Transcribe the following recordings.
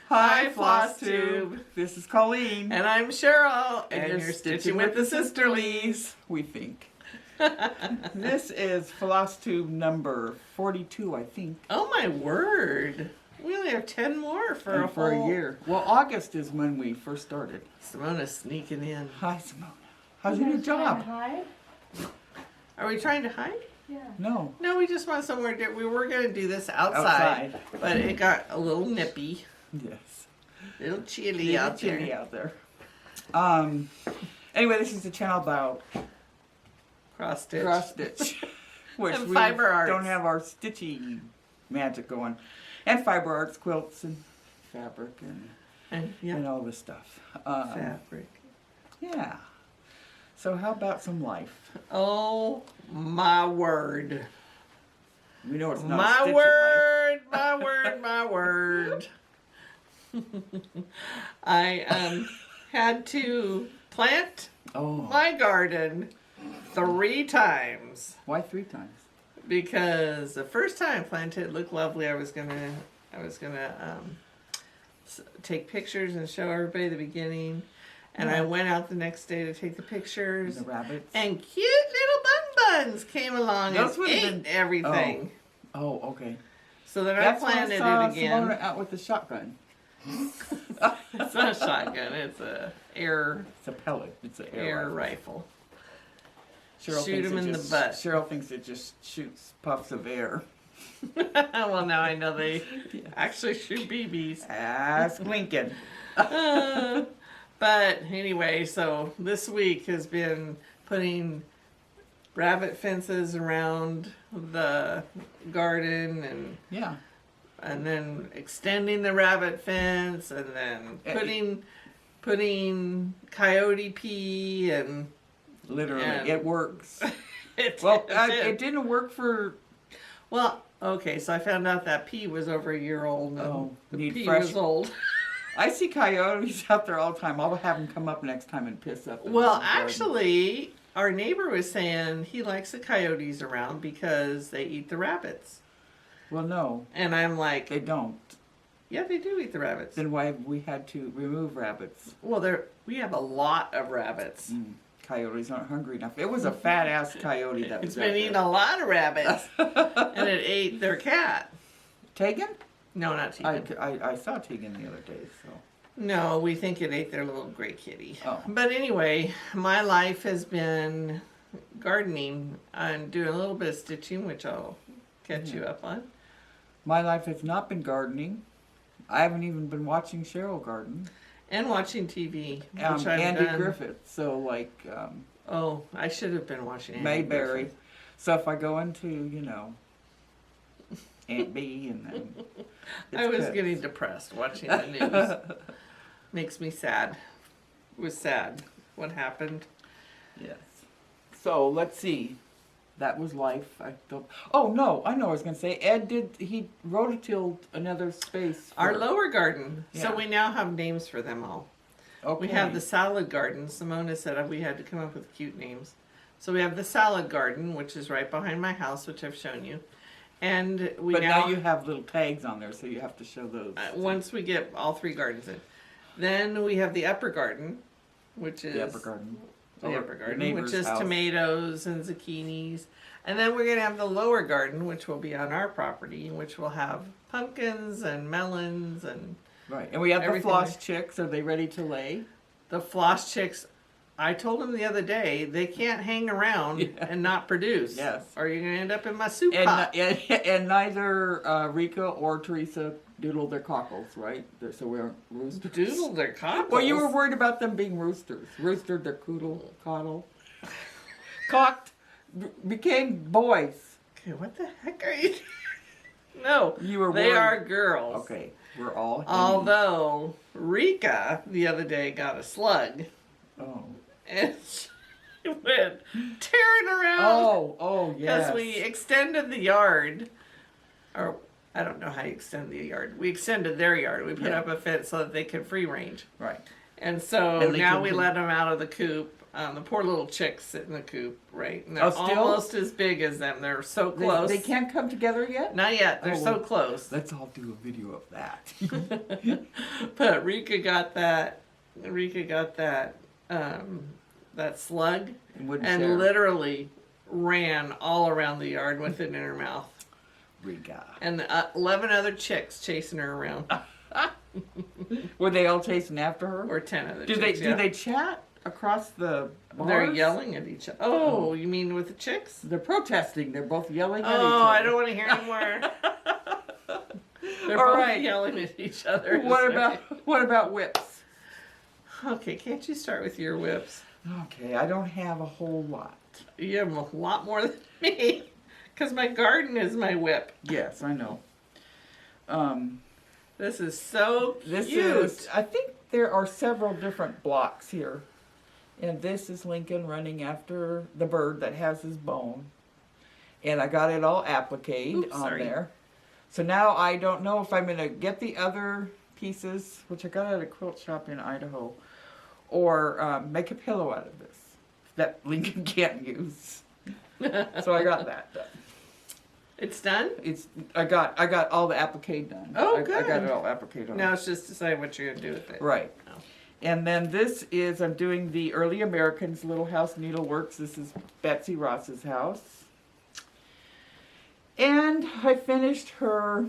Hi, Floss Tube. This is Colleen. And I'm Cheryl. And you're stitching with the Sisterlies. We think. This is Floss Tube number 42, I think. Oh my word. We only have 10 more for a year. Well, August is when we first started. Simona's sneaking in. Hi, Simona. How's your new job? Hide? Are we trying to hide? Yeah. No. No, we just want somewhere to, we were going to do this outside, but it got a little nippy. Yes. A little chilly out there. Chilly out there. Anyway, this is a channel about Cross stitch. cross stitch. Which And we fiber arts. don't have our stitchy magic going. And fiber arts, quilts, and fabric, And, yeah, and all this stuff. fabric. Yeah. So how about some life? Oh my word. We know it's not My stitchy word, my word, my word. I had to plant life. Oh. my garden 3 times Why 3 times? because the first time I planted it looked lovely. I was gonna take pictures and show everybody the beginning, and I went out the next day to take the pictures. The rabbits. And cute little buns came along Those and would've ate been- everything. Oh, okay. So then That's I when planted saw it again. Simona out with the shotgun. It's not a shotgun. It's a air It's a pellet. It's an air rifle. Cheryl Shoot thinks 'em it in the just- butt. Cheryl thinks it just shoots puffs of air. Well, now I know they actually shoot BBs. Ask Lincoln. But anyway, so this week has been putting rabbit fences around the garden Yeah. and then extending the rabbit fence and then putting coyote pee and Literally, And- it works. it, Well, did. it didn't work for. Well, okay, so I found out that pea was over a year old and Oh, the need pea fresh- was old. I see coyotes out there all the time. I'll have them come up next time and piss up. in Well, the garden. actually, our neighbor was saying he likes the coyotes around because they eat the rabbits. Well, no, And I'm like, they don't. yeah, they do eat the rabbits. Then why have we had to remove rabbits? Well, we have a lot of rabbits. Coyotes aren't hungry enough. It was a fat ass coyote that was It's been out eating there. a lot of rabbits, and it ate their cat. Tegan? No, not Tegan. I saw Tegan the other day. So. No, we think it ate their little gray kitty. Oh. But anyway, my life has been gardening and doing a little bit of stitching, which I'll catch you up on. My life has not been gardening. I haven't even been watching Cheryl garden. And watching TV, which I've Andy done. Griffith. So like Oh, I should have been watching Andy Mayberry. Griffith. So if I go into Aunt B and then I was good. getting depressed watching the news. Makes me sad. It was sad what happened. Yes. So let's see. That was life. I don't. Oh no! I know. What I was gonna say. Ed did. He rototilled another space. Our for- lower garden. Yeah. So we now have names for them all. Okay. We have the salad garden. Simona said we had to come up with cute names. So we have the salad garden, which is right behind my house, which I've shown you. And we But now you have little tags on there, so you have to show those. once we get all 3 gardens in. Then we have the upper garden, which is the upper garden. the Or upper your garden, neighbor's which is house. tomatoes and zucchinis. And then we're going to have the lower garden, which will be on our property, which will have pumpkins and melons and Right. And we have the everything floss we- chicks. Are they ready to lay? the floss chicks. I told them the other day they can't hang around Yeah. and not produce. Yes. Or you're going to end up in my soup And, pot. and neither Rika or Teresa doodled their cockles, right? So we're roosters. Doodle their cockles. Well, you were worried about them being roosters. Roostered their coddle. Cocked. Became boys. Okay, what the heck are you? No, You were they worried. are girls. Okay, we're all. Although Rika the other day got a slug Oh. and she went tearing around Oh, yes. because we extended the yard. Or I don't know how you extend the yard. We extended their yard. We put Yeah. up a fence so that they could free range. Right. And so And they now can we do- let them out of the coop The poor little chicks sit in the coop, right? And they're Oh, still? almost as big as them. They're so close. They can't come together yet? Not yet. They're Oh, so close. Let's all do a video of that. But Rika got that. That slug, And wouldn't and share. literally ran all around the yard with it in her mouth. Rika. And 11 other chicks chasing her around. Were they all chasing after her? Or 10 other Do chicks. they chat across the bars? They're yelling at each other. Oh, you mean with the chicks? They're protesting. They're both yelling at each Oh, other. I don't want to hear anymore. They're All both right. yelling at each other. What about whips? Okay, can't you start with your whips? Okay, I don't have a whole lot. You have a lot more than me. Because my garden is my whip. Yes, I know. This is so cute. This is, I think there are several different blocks here. And this is Lincoln running after the bird that has his bone. And I got it all appliqued Oops, on sorry. there. So now I don't know if I'm going to get the other pieces, which I got at a quilt shop in Idaho, or make a pillow out of this that Lincoln can't use. So I got that done. It's done? I got all the applique done. Oh, I got good. it all applique on. Now it's just decide what you're going to do with it. Right. Oh. And then this is, I'm doing the Early Americans Little House Needleworks. This is Betsy Ross's house. And I finished her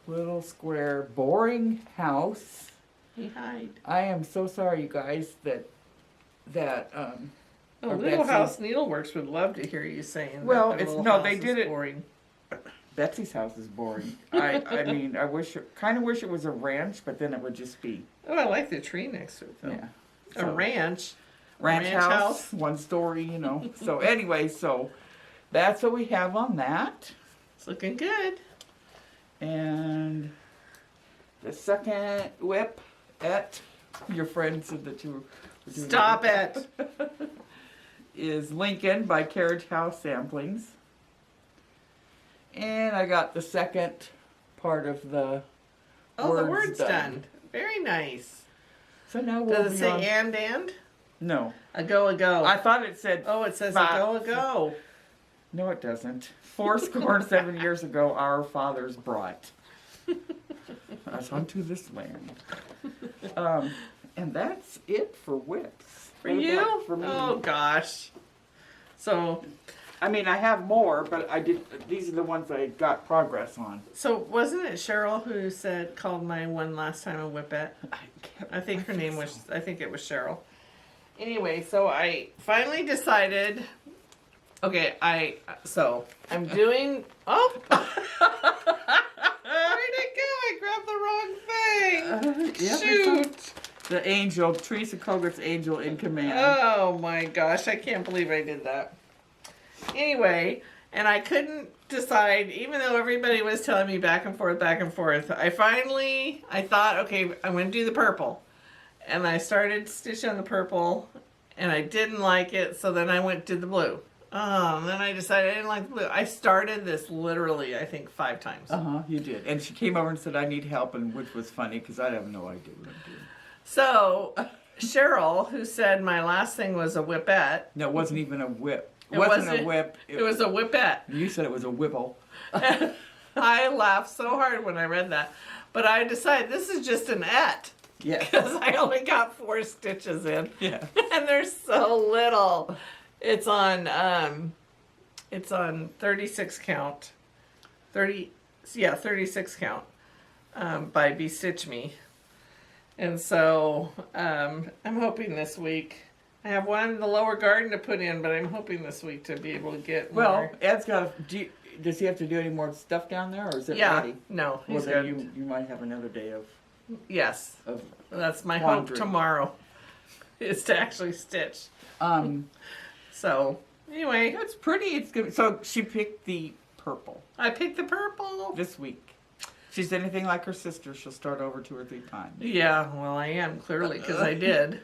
little square boring house. He hide. I am so sorry, you guys, that Oh, or Little Betsy. House Needleworks would love to hear you saying Well, that. Their it's- little no, house they is did it- boring. Betsy's house is boring. I mean, kind of wish it was a ranch, but then it would just be, Oh, I like the tree next to it, though. yeah. A So- ranch. ranch Ranch house, house. one story, you know. So anyway, so that's what we have on that. It's looking good. And the second whip at your friend said that you were doing Stop it. is Lincoln by Carriage House Samplings. And I got the second part of the Oh, the words word's done. Very nice. So now we'll Does it be say on- and? No. A go, a go. I thought it said Oh, it says Five. a go, a go. no, it doesn't. 7 years ago, our fathers brought us unto this land. And that's it for whips. For What you? about for me? Oh, gosh. So, I mean, I have more, but these are the ones I got progress on. wasn't it Cheryl who called my one last time a whippette? I think her name was, I think it was Cheryl. Anyway, so I finally decided, okay, I'm doing, oh! Where'd it go? I grabbed the wrong thing. Yeah, Shoot. The angel, Teresa Kogart's angel in command. Oh my gosh, I can't believe I did that. Anyway, and I couldn't decide, even though everybody was telling me back and forth, I thought, okay, I'm going to do the purple. And I started stitching on the purple, and I didn't like it, so then I went to the blue. Oh, and then I decided I didn't like the blue. I started this literally, I think, 5 times. You did. And she came over and said, I need help, and which was funny, because I have no idea what I'm doing. So, Cheryl, who said my last thing was a whippette. No, it wasn't even a whip. It wasn't wasn't- a whip. It was a whippette. You said it was a whipple. I laughed so hard when I read that. But I decided this is just an et. Yeah. Because I only got 4 stitches in. Yeah. And they're so little. It's on 36 count. 36 count. By Be Stitch Me. And so I'm hoping this week. I have one in the lower garden to put in, but I'm hoping this week to be able to get Well, more. Ed's got does he have to do any more stuff down there, or is it Yeah, ready? no, Well, he's then good. you might have another day of Yes, that's my hope laundry. tomorrow, is to actually stitch. So, anyway, It's pretty. It's good. So she picked the purple I picked the purple. this week. If she's anything like her sister, she'll start over 2 or 3 times. Yeah, well, I am, clearly, because I did.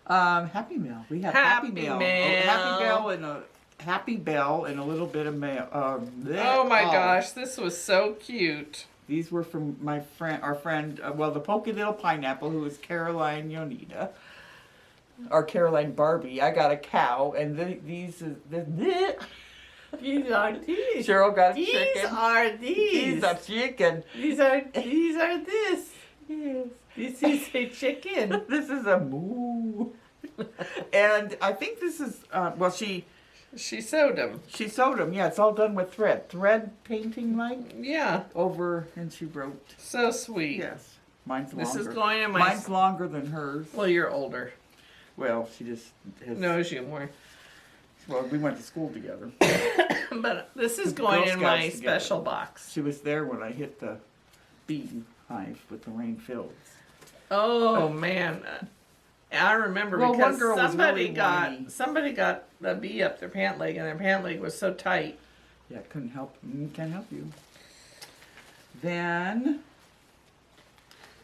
Happy Mail. We have Happy Happy Mail. Mail. Happy Bell and a little bit of mail. Oh my gosh, this was so cute. These were from our friend, the Pokey Little Pineapple, who is Caroline Yonita. Our Caroline Barbie. I got a cow, and these is These are these. Cheryl got a These chicken. are these. These are chicken. These are this. Yes. This is a chicken. This is a moo. And I think this is well, she sewed them. She sewed them. Yeah, it's all done with thread. Thread painting, like Yeah. over, and she wrote. So sweet. Yes, mine's longer. This is going in my. Mine's longer than hers. Well, you're older. Well, she just has. Knows you more. Well, we went to school together. But this is Girl going in my Scouts together. special box. She was there when I hit the bee hive with the rain fields. Oh man, I remember Well, because one girl was somebody really got whiny. somebody got a bee up their pant leg, and their pant leg was so tight. Yeah, couldn't help. Can't help you. Then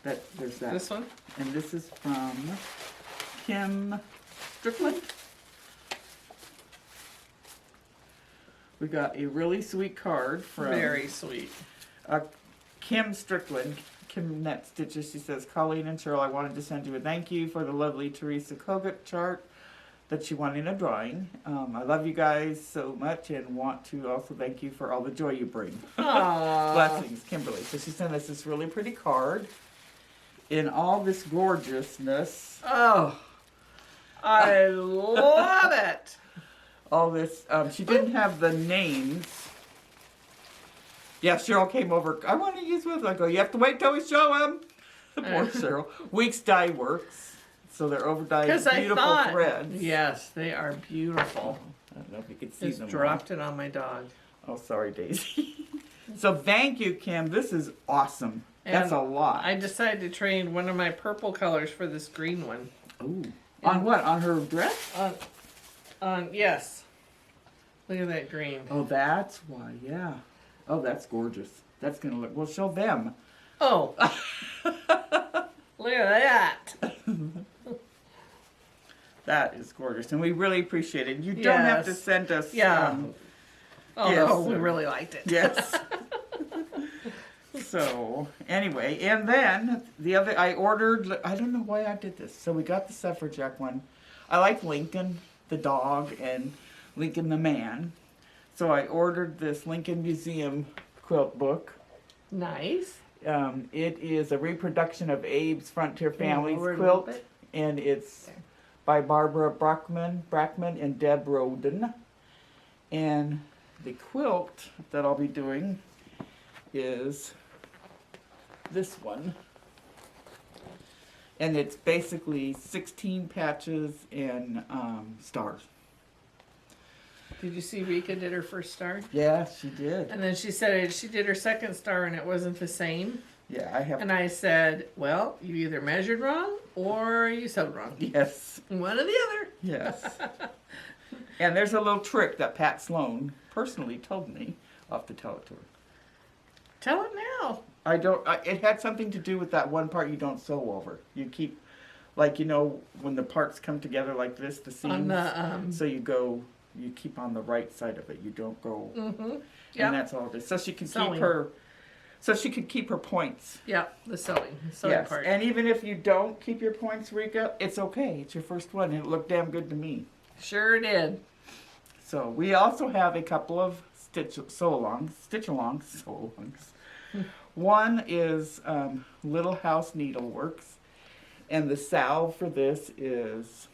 there's that. This one. And this is from Kim Strickland. We got a really sweet card from Very sweet. Kim Strickland. Kim Net Stitches. She says, Colleen and Cheryl, I wanted to send you a thank you for the lovely Teresa Kogut chart that you won in a drawing. I love you guys so much and want to also thank you for all the joy you bring. Aww. Blessings, Kimberly. So she sent us this really pretty card in all this gorgeousness. Oh, I love it. All this, she didn't have the names. Yeah, Cheryl came over. I want to use one. I go, you have to wait till we show them. Poor Cheryl. Weeks Dye Works. So they're overdyed beautiful threads. Yes, they are beautiful. I don't know if you could see Just them. dropped it on my dog. Oh, sorry, Daisy. So thank you, Kim. This is awesome. That's And a lot. I decided to trade one of my purple colors for this green one. Ooh. On what? On her dress? Yes. Look at that green. Oh, that's why. Yeah. Oh, that's gorgeous. That's gonna look. Well, show them. Oh. Look at that. That is gorgeous, and we really appreciate it. You don't have to Yes. send us. Yeah. Oh, yes. no, we really liked it. Yes. So anyway, and then the other, I ordered. I don't know why I did this. So we got the Suffrage one. I like Lincoln the dog and Lincoln the man. So I ordered this Lincoln Museum quilt book. Nice. It is a reproduction of Abe's Frontier Families lower it a quilt, little bit? and it's There. by Barbara Brackman and Deb Roden. And the quilt that I'll be doing is this one. And it's basically 16 patches and stars. Did you see Rika did her first star? Yeah, she did. And then she said she did her second star and it wasn't the same. Yeah, I have. And I said, well, you either measured wrong or you sewed wrong. Yes. One or the other. Yes. And there's a little trick that Pat Sloan personally told me. I'll have to tell it to her. Tell it now. It had something to do with that one part you don't sew over. You keep, like, you know, when the parts come together like this, the seams. On the, So you keep on the right side of it. You don't go. mm-hmm. And Yep. that's all it is. So she can Sewing. keep her points. Yep, the sewing Yes. part. And even if you don't keep your points, Rika, it's okay. It's your first one, and it looked damn good to me. Sure did. So we also have a couple of stitch-alongs. One is Little House Needleworks, and the sal for this is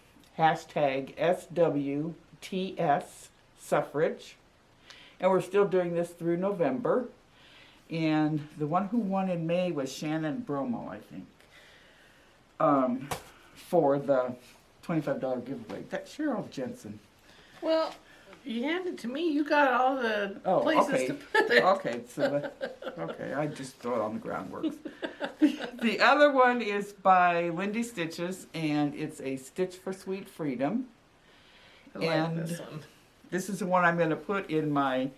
#SWTS Suffrage, and we're still doing this through November. And the one who won in May was Shannon Bromo, I think, for the $25 giveaway. That's Cheryl Jensen. Well, you handed it to me. You got all the Oh, places okay. to put it. Okay, okay, I just throw it on the groundwork. The other one is by Lindy Stitches, and it's a Stitch for Sweet Freedom. I like And this one. this is the one I'm going to put in my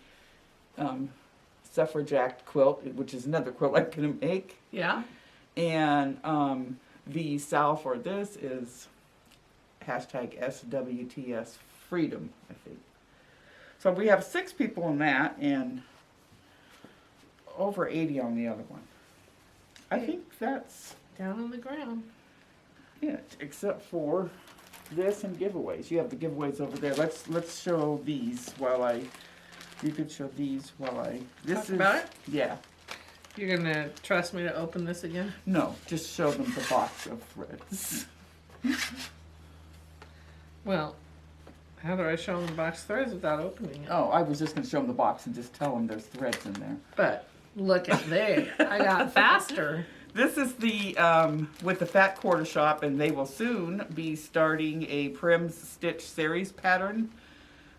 Suffrage Act quilt, which is another quilt I'm going to make. Yeah. And the sal for this is #SWTS Freedom, I think. So we have 6 people in that and over 80 on the other one. I think that's Down on the ground. it, except for this and giveaways. You have the giveaways over there. Let's show these while you could show these while Talk about it? Yeah. You're gonna trust me to open this again? No, just show them the box of threads. Well, how do I show them the box threads without opening it? Oh, I was just going to show them the box and just tell them there's threads in there. But look at there. I got faster. This is the, with the Fat Quarter Shop, and they will soon be starting a Prim Stitch Series pattern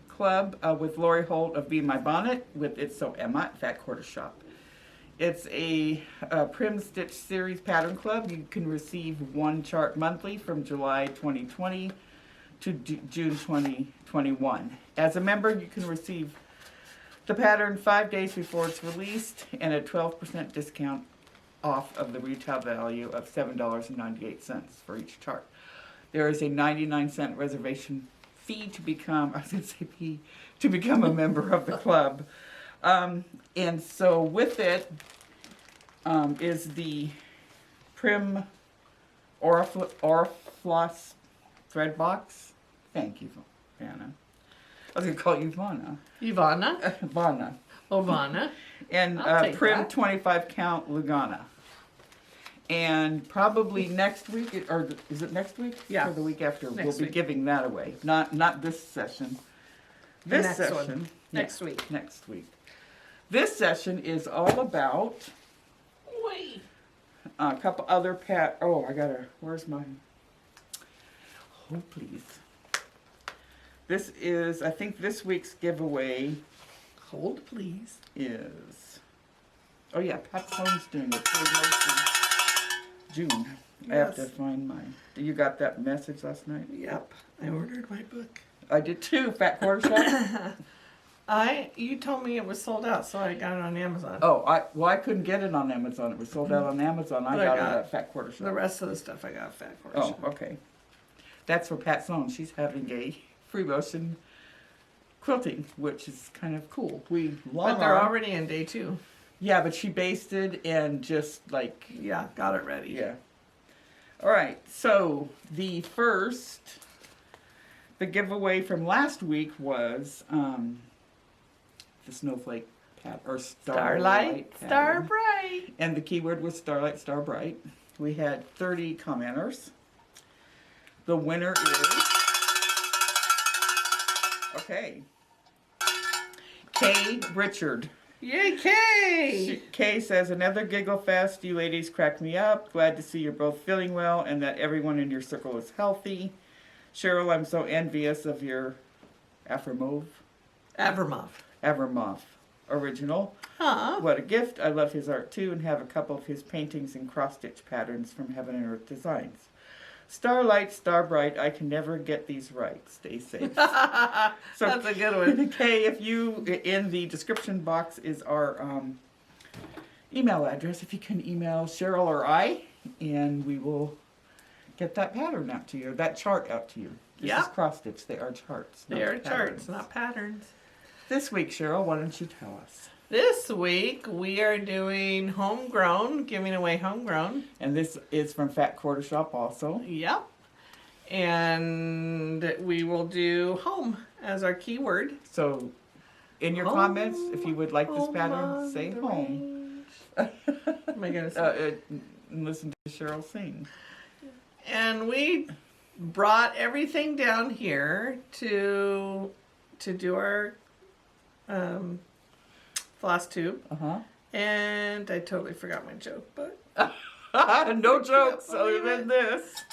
club with Lori Holt of Be My Bonnet with It's So Emma at Fat Quarter Shop. It's a Prim Stitch Series pattern club. You can receive one chart monthly from July 2020 to June 2021. As a member, you can receive the pattern 5 days before it's released and a 12% discount off of the retail value of $7.98 for each chart. There is a 99-cent reservation fee to become, I was going to say fee, to become a member of the club. And so with it is the Prim Floss thread box. Thank you, Vanna. I was going to call you Vanna. Ivana. Vanna. Ovana. And I'll take Prim that. 25 count Lugana. And probably next week, or is it next week? Yeah. Or the week after, Next we'll be week. giving that away. Not this session. This Next session. one. Next week. Next week. This session is all about Wait. a couple other where's mine? Oh, please. This is, I think this week's giveaway Hold, please. is, oh yeah, Pat Sloan's doing it for most of June. I have to Yes. find mine. You got that message last night? Yep. I ordered my book. I did too, Fat Quarter Shop. You told me it was sold out, so I got it on Amazon. Oh, I couldn't get it on Amazon. It was sold out on Amazon. I But I got got it at Fat Quarter Shop. The rest of the stuff I got at Fat Quarter Oh, Shop. okay. That's for Pat Sloan. She's having a free motion quilting, which is kind of cool. But they're already in day 2. Yeah, but she basted and just like, Yeah, got it ready. yeah. All right, so the giveaway from last week was the snowflake or Starlight, pattern. Star Bright. And the keyword was Starlight, Star Bright. We had 30 commenters. The winner is, okay, Kay Richard. Yay, Kay! Kay says, another giggle fest. You ladies crack me up. Glad to see you're both feeling well and that everyone in your circle is healthy. Cheryl, I'm so envious of your Avermoff original. Huh? What a gift. I love his art too and have a couple of his paintings and cross-stitch patterns from Heaven and Earth Designs. Starlight, Star Bright, I can never get these right. Stay safe. So, That's a good one. Kay, if you, in the description box is our email address. If you can email Cheryl or I, and we will get that pattern out to you, that chart out to you. This is cross-stitch. They are charts. They are charts, not patterns. This week, Cheryl, why don't you tell us? This week, we are doing Homegrown, giving away Homegrown. And this is from Fat Quarter Shop also. Yep. And we will do home as our keyword. So, in your comments, if you would like this pattern, say home. Am I going to say? Listen to Cheryl sing. And we brought everything down here to do our floss tube. Uh-huh. And I totally forgot my joke, but No jokes other than this.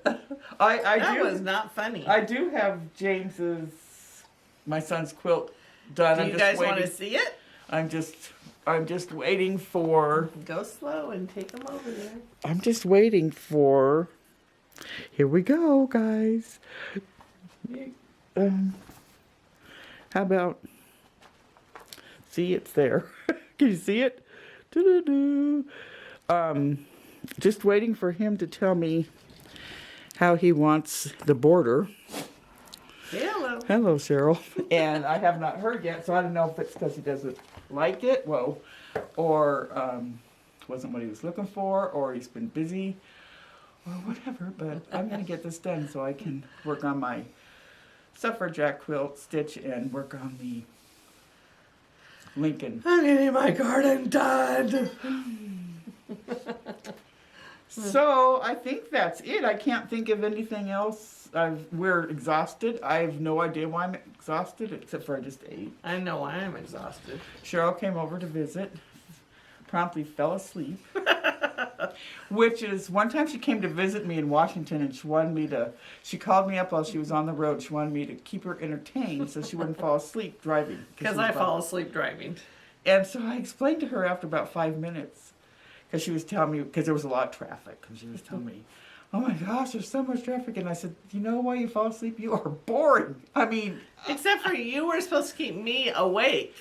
that was not funny. I do have my son's quilt done. Do you guys want to see it? I'm just waiting for. Go slow and take them over there. I'm just waiting for. Here we go, guys. How about? See, it's there. Can you see it? Doo-doo-doo. Just waiting for him to tell me how he wants the border. Hello. Hello, Cheryl. And I have not heard yet, so I don't know if it's because he doesn't like it, or wasn't what he was looking for, or he's been busy, well, whatever, but I'm going to get this done so I can work on my Suffrage quilt stitch and work on the Lincoln. I'm getting my garden done. So I think that's it. I can't think of anything else. We're exhausted. I have no idea why I'm exhausted, except for I just ate. I know why I'm exhausted. Cheryl came over to visit, promptly fell asleep. Which is, one time she came to visit me in Washington and she called me up while she was on the road. She wanted me to keep her entertained so she wouldn't fall asleep driving. Because I fall asleep driving. And so I explained to her after about 5 minutes, because she was telling me, because there was a lot of traffic, and she was telling me, oh my gosh, there's so much traffic. And I said, you know why you fall asleep? You are boring. I mean. Except for you were supposed to keep me awake.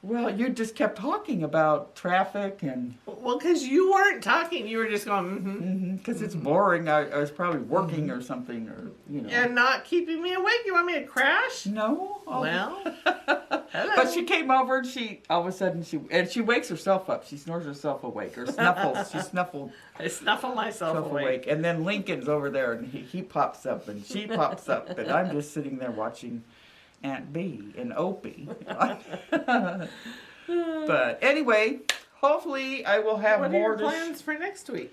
Well, you just kept talking about traffic and. Well, because you weren't talking. You were just going, Because it's boring. I was probably working or something, or, you know. And not keeping me awake. You want me to crash? No. Well. Hello. But she came over and all of a sudden she wakes herself up. She snores herself awake or snuffles. She snuffled I snuffle myself awake. And then Lincoln's over there and he pops up and she pops up and I'm just sitting there watching Aunt Bee and Opie. But anyway, hopefully I will have What are more your plans for next week?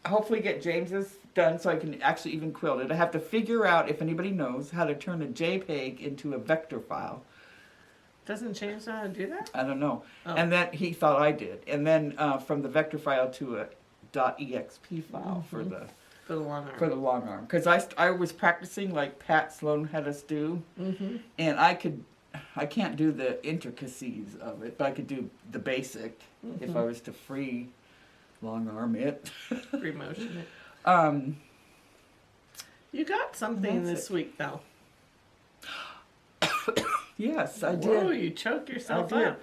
hopefully get James's done so I can actually even quilt it. I have to figure out, if anybody knows, how to turn a JPEG into a vector file. Doesn't James know how to do that? I don't know. Oh. And then he thought I did. And then from the vector file to a .exp file for the long arm. for the long arm. Because I was practicing like Pat Sloan had us do, and I can't do the intricacies of it, but I could do the basic if I was to free long arm it. Free motion it. Um, You got something That's this week, though. yes, I did. Whoa, you choked yourself I did. up.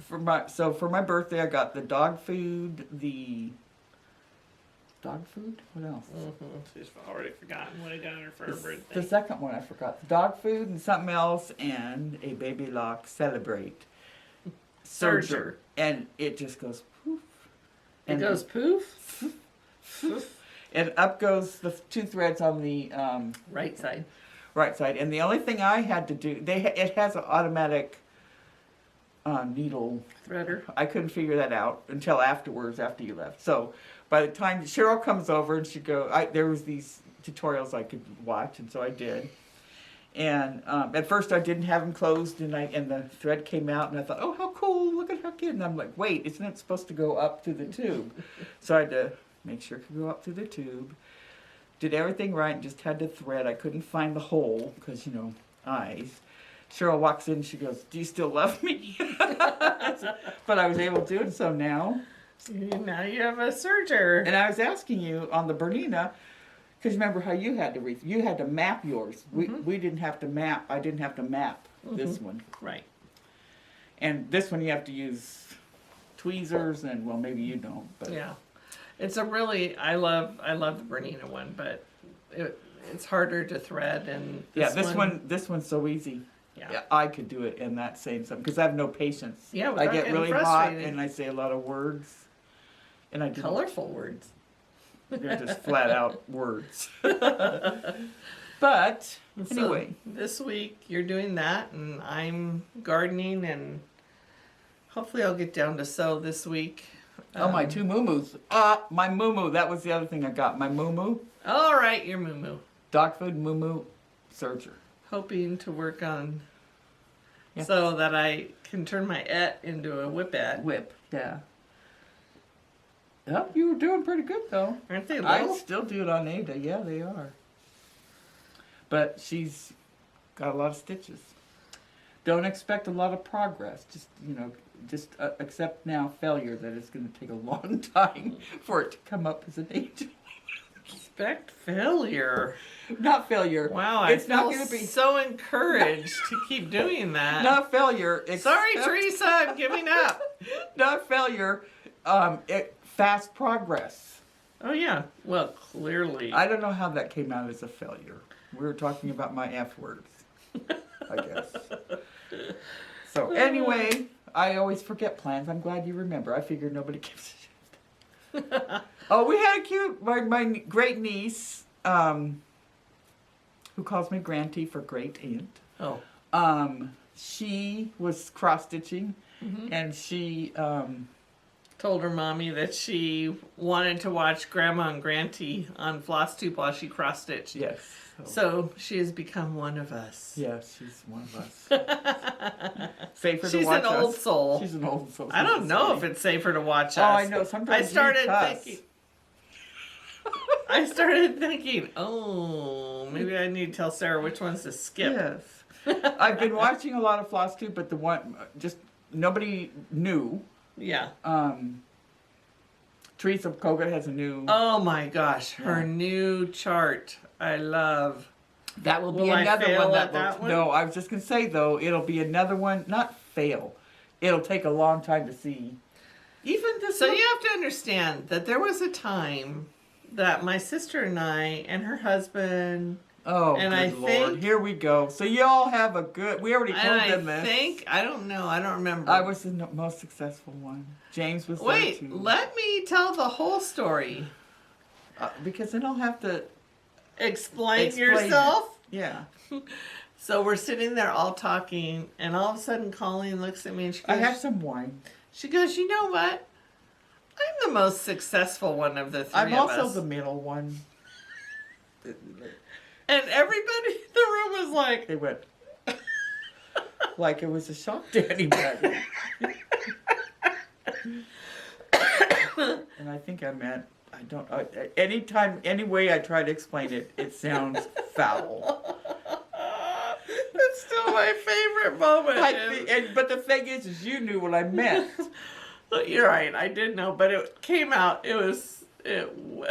For my birthday, I got the dog food, dog food? What else? She's already forgotten what I got her for her birthday. The second one I forgot. The dog food and something else and a baby lock celebrate. Serger. And it just goes poof. It goes poof. And up goes the two threads on the Right side. right side. And the only thing I had to do, it has an automatic needle Threader. I couldn't figure that out until afterwards, after you left. So by the time Cheryl comes over and there was these tutorials I could watch, and so I did. And at first I didn't have them closed, and the thread came out, and I thought, oh, how cool! Look at how cute! And I'm like, wait, isn't it supposed to go up through the tube? So I had to make sure it could go up through the tube. Did everything right, and just had to thread. I couldn't find the hole because eyes. Cheryl walks in, she goes, do you still love me? But I was able to, and so now. Now you have a serger. And I was asking you on the Bernina, because remember how you had to map yours. We didn't have to map. I didn't have to map this one. Right. And this one you have to use tweezers, and well, maybe you don't. But Yeah. It's a really, I love the Bernina one, but it's harder to thread, and this one's so easy. Yeah. I could do it in that same something because I have no patience. Yeah, I without get getting really hot frustrated. and I say a lot of words, and I do Colorful words. They're just flat out words. But anyway, So this week you're doing that, and I'm gardening, and hopefully I'll get down to sew this week. my two moo-moos. My moo-moo. That was the other thing I got. My moo-moo. All right, your moo-moo. Dog food, moo-moo, serger. Hoping to work on Yeah. so that I can turn my et into a whip-et. Whip, yeah. Yep, you were doing pretty good though. Aren't they I little? still do it on Ada. Yeah, they are. But she's got a lot of stitches. Don't expect a lot of progress. Just accept now failure that it's going to take a long time for it to come up as an angel. Expect failure. Not failure. Wow, it's I not feel going to be so encouraged to keep doing that. not failure. Sorry, except- Teresa, I'm giving up. Not failure. Fast progress. Oh yeah, well clearly. I don't know how that came out as a failure. We were talking about my F words, I guess. So anyway, I always forget plans. I'm glad you remember. I figured nobody gives a shit. Oh, we had a cute, my great niece, who calls me Granty for great aunt. Oh. She was cross-stitching, Mm-hmm. and she, Told her mommy that she wanted to watch Grandma and Granty on Floss Tube while she cross-stitched. yes. So she has become one of us. Yes, she's one of us. Safer to She's watch an old us. soul. She's an old soul. I don't know if it's safer to watch us. Oh, I know. Sometimes I started we cuss. thinking. I started thinking, oh, maybe I need to tell Sarah which ones to skip. Yes. I've been watching a lot of Floss too, but the one just nobody knew. Yeah. Teresa Koga has a new. Oh my gosh, her Yeah. new chart. I love. That will be Will I another fail one at that one? No, I was just gonna say though, it'll be another one. Not fail. It'll take a long time to see. Even this. So you have to understand that there was a time that my sister and I and her husband Oh, and good I Lord. think- Here we go. So y'all have a good. We already told and them I this. think I don't know, I don't remember. I was the most successful one. James was there Wait, too. let me tell the whole story. Because then I'll have to Explain explain yourself. it. Yeah. So we're sitting there all talking, and all of a sudden Colleen looks at me and she I goes, have some wine. she goes, you know what? I'm the most successful one of the 3 I'm of also us. the middle one. And everybody in the room was like, They went like it was a shock to anybody. And I think I meant I don't. Anytime, any way I try to explain it, it sounds foul. it's still my favorite moment. But the thing is you knew what I meant. You're right, I did know, but it came out. It was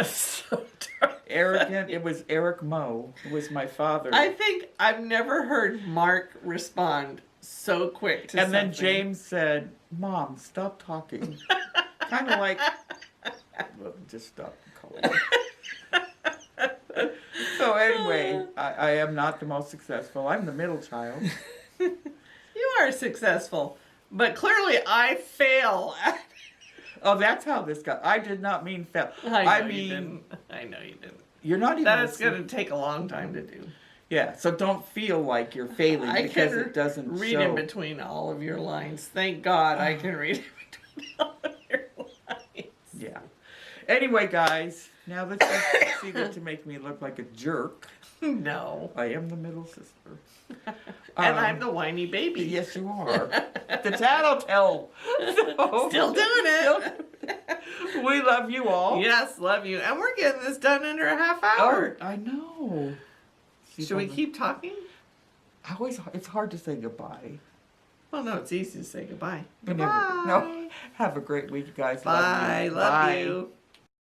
so dark. Arrogant. It was Eric Moe. It was my father. I think I've never heard Mark respond so quick to And then something. James said, "Mom, stop talking." Kind of like, well, just stop calling. So anyway, I am not the most successful. I'm the middle child. You are successful, but clearly I fail at Oh, that's how this got. I did not mean fail. I know you mean, didn't. I know you didn't. you're not even. That is going to take a long time to do. Yeah, so don't feel like you're failing I because can it doesn't read show. in between all of your lines. Thank God I can read in between all of your lines. Yeah. Anyway, guys, now let's just see that to make me look like a jerk. No. I am the middle sister. And I'm the whiny baby. Yes, you are. The tattletale. So, Still doing it. we love you all. Yes, love you. And we're getting this done under a half Oh, hour. I know. Should we keep talking? It's hard to say goodbye. Well, no, it's easy to say goodbye. We never- Bye. No. Have a great week, guys. Bye. Love you. Love Bye. you.